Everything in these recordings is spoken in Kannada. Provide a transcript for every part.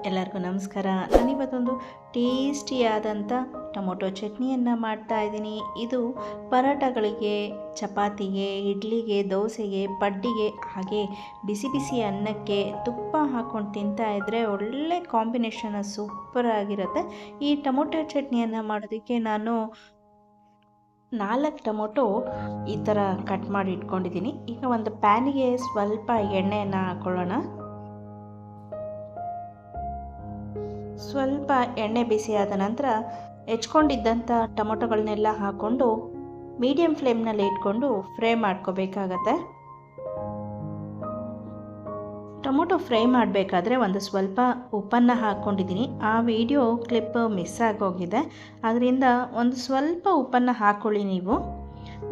ಎಲ್ಲರಿಗೂ ನಮಸ್ಕಾರ. ನಾನಿವತ್ತೊಂದು ಟೇಸ್ಟಿಯಾದಂಥ ಟೊಮೊಟೊ ಚಟ್ನಿಯನ್ನು ಮಾಡ್ತಾಯಿದ್ದೀನಿ. ಇದು ಪರೋಟಗಳಿಗೆ, ಚಪಾತಿಗೆ, ಇಡ್ಲಿಗೆ, ದೋಸೆಗೆ, ಪಡ್ಡಿಗೆ, ಹಾಗೆ ಬಿಸಿ ಬಿಸಿ ಅನ್ನಕ್ಕೆ ತುಪ್ಪ ಹಾಕ್ಕೊಂಡು ತಿಂತಾಯಿದ್ರೆ ಒಳ್ಳೆ ಕಾಂಬಿನೇಷನ್, ಸೂಪರ್ ಆಗಿರುತ್ತೆ. ಈ ಟೊಮೊಟೊ ಚಟ್ನಿಯನ್ನು ಮಾಡೋದಕ್ಕೆ ನಾನು 4 ಟೊಮೊಟೊ ಈ ಥರ ಕಟ್ ಮಾಡಿ ಇಟ್ಕೊಂಡಿದ್ದೀನಿ. ಈಗ ಒಂದು ಪ್ಯಾನಿಗೆ ಸ್ವಲ್ಪ ಎಣ್ಣೆಯನ್ನು ಹಾಕ್ಕೊಳ್ಳೋಣ. ಸ್ವಲ್ಪ ಎಣ್ಣೆ ಬಿಸಿ ಆದ ನಂತರ ಹೆಚ್ಕೊಂಡಿದ್ದಂಥ ಟೊಮೊಟೊಗಳನ್ನೆಲ್ಲ ಹಾಕ್ಕೊಂಡು ಮೀಡಿಯಮ್ ಫ್ಲೇಮ್ನಲ್ಲಿ ಇಟ್ಕೊಂಡು ಫ್ರೈ ಮಾಡ್ಕೋಬೇಕಾಗತ್ತೆ. ಟೊಮೊಟೊ ಫ್ರೈ ಮಾಡಬೇಕಾದ್ರೆ ಒಂದು ಸ್ವಲ್ಪ ಉಪ್ಪನ್ನು ಹಾಕ್ಕೊಂಡಿದ್ದೀನಿ. ಆ ವಿಡಿಯೋ ಕ್ಲಿಪ್ ಮಿಸ್ ಆಗೋಗಿದೆ, ಅದರಿಂದ ಒಂದು ಸ್ವಲ್ಪ ಉಪ್ಪನ್ನು ಹಾಕ್ಕೊಳ್ಳಿ. ನೀವು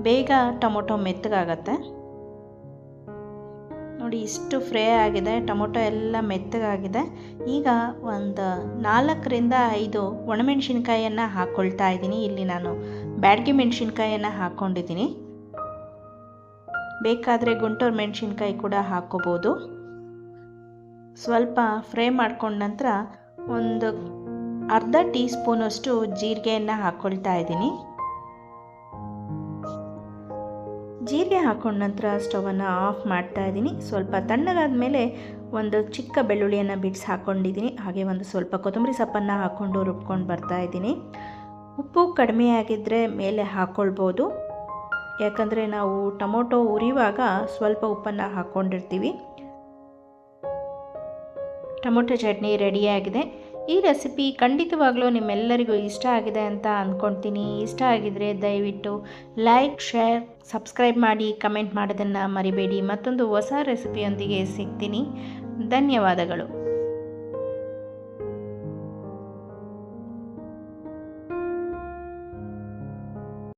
ಬೇಗ ಟೊಮೊಟೊ ಮೆತ್ತಗಾಗತ್ತೆ. ನೋಡಿ, ಇಷ್ಟು ಫ್ರೈ ಆಗಿದೆ, ಟೊಮೊಟೊ ಎಲ್ಲ ಮೆತ್ತಗಾಗಿದೆ. ಈಗ ಒಂದು 4ರಿಂದ 5 ಒಣಮೆಣಸಿನ್ಕಾಯನ್ನು ಹಾಕ್ಕೊಳ್ತಾ ಇದ್ದೀನಿ. ಇಲ್ಲಿ ನಾನು ಬ್ಯಾಡಗಿ ಮೆಣಸಿನ್ಕಾಯನ್ನು ಹಾಕ್ಕೊಂಡಿದ್ದೀನಿ. ಬೇಕಾದರೆ ಗುಂಟೂರು ಮೆಣಸಿನ್ಕಾಯಿ ಕೂಡ ಹಾಕ್ಕೋಬೋದು. ಸ್ವಲ್ಪ ಫ್ರೈ ಮಾಡ್ಕೊಂಡ ನಂತರ ಒಂದು ಅರ್ಧ ಟೀ ಸ್ಪೂನಷ್ಟು ಜೀರಿಗೆಯನ್ನು ಹಾಕ್ಕೊಳ್ತಾ ಇದ್ದೀನಿ. ಜೀರಿಗೆ ಹಾಕೊಂಡ ನಂತರ ಸ್ಟವನ್ನು ಆಫ್ ಮಾಡ್ತಾ ಇದ್ದೀನಿ. ಸ್ವಲ್ಪ ತಣ್ಣಗಾದ ಮೇಲೆ ಒಂದು ಚಿಕ್ಕ ಬೆಳ್ಳುಳ್ಳಿಯನ್ನು ಬಿಡಿಸಿ ಹಾಕ್ಕೊಂಡಿದ್ದೀನಿ. ಹಾಗೆ ಒಂದು ಸ್ವಲ್ಪ ಕೊತ್ತಂಬರಿ ಸೊಪ್ಪನ್ನು ಹಾಕ್ಕೊಂಡು ರುಬ್ಕೊಂಡು ಬರ್ತಾ ಇದ್ದೀನಿ. ಉಪ್ಪು ಕಡಿಮೆ ಆಗಿದ್ದರೆ ಮೇಲೆ ಹಾಕ್ಕೊಳ್ಬೋದು, ಯಾಕಂದರೆ ನಾವು ಟೊಮೊಟೊ ಉರಿಯುವಾಗ ಸ್ವಲ್ಪ ಉಪ್ಪನ್ನು ಹಾಕ್ಕೊಂಡಿರ್ತೀವಿ. ಟೊಮೊಟೊ ಚಟ್ನಿ ರೆಡಿಯಾಗಿದೆ. ಈ ರೆಸಿಪಿ ಖಂಡಿತವಾಗ್ಲೂ ನಿಮ್ಮೆಲ್ಲರಿಗೂ ಇಷ್ಟ ಆಗಿದೆ ಅಂತ ಅಂದ್ಕೊಳ್ತೀನಿ. ಇಷ್ಟ ಆಗಿದರೆ ದಯವಿಟ್ಟು ಲೈಕ್, ಶೇರ್, ಸಬ್ಸ್ಕ್ರೈಬ್ ಮಾಡಿ, ಕಮೆಂಟ್ ಮಾಡೋದನ್ನು ಮರಿಬೇಡಿ. ಮತ್ತೊಂದು ಹೊಸ ರೆಸಿಪಿಯೊಂದಿಗೆ ಸಿಗ್ತೀನಿ. ಧನ್ಯವಾದಗಳು.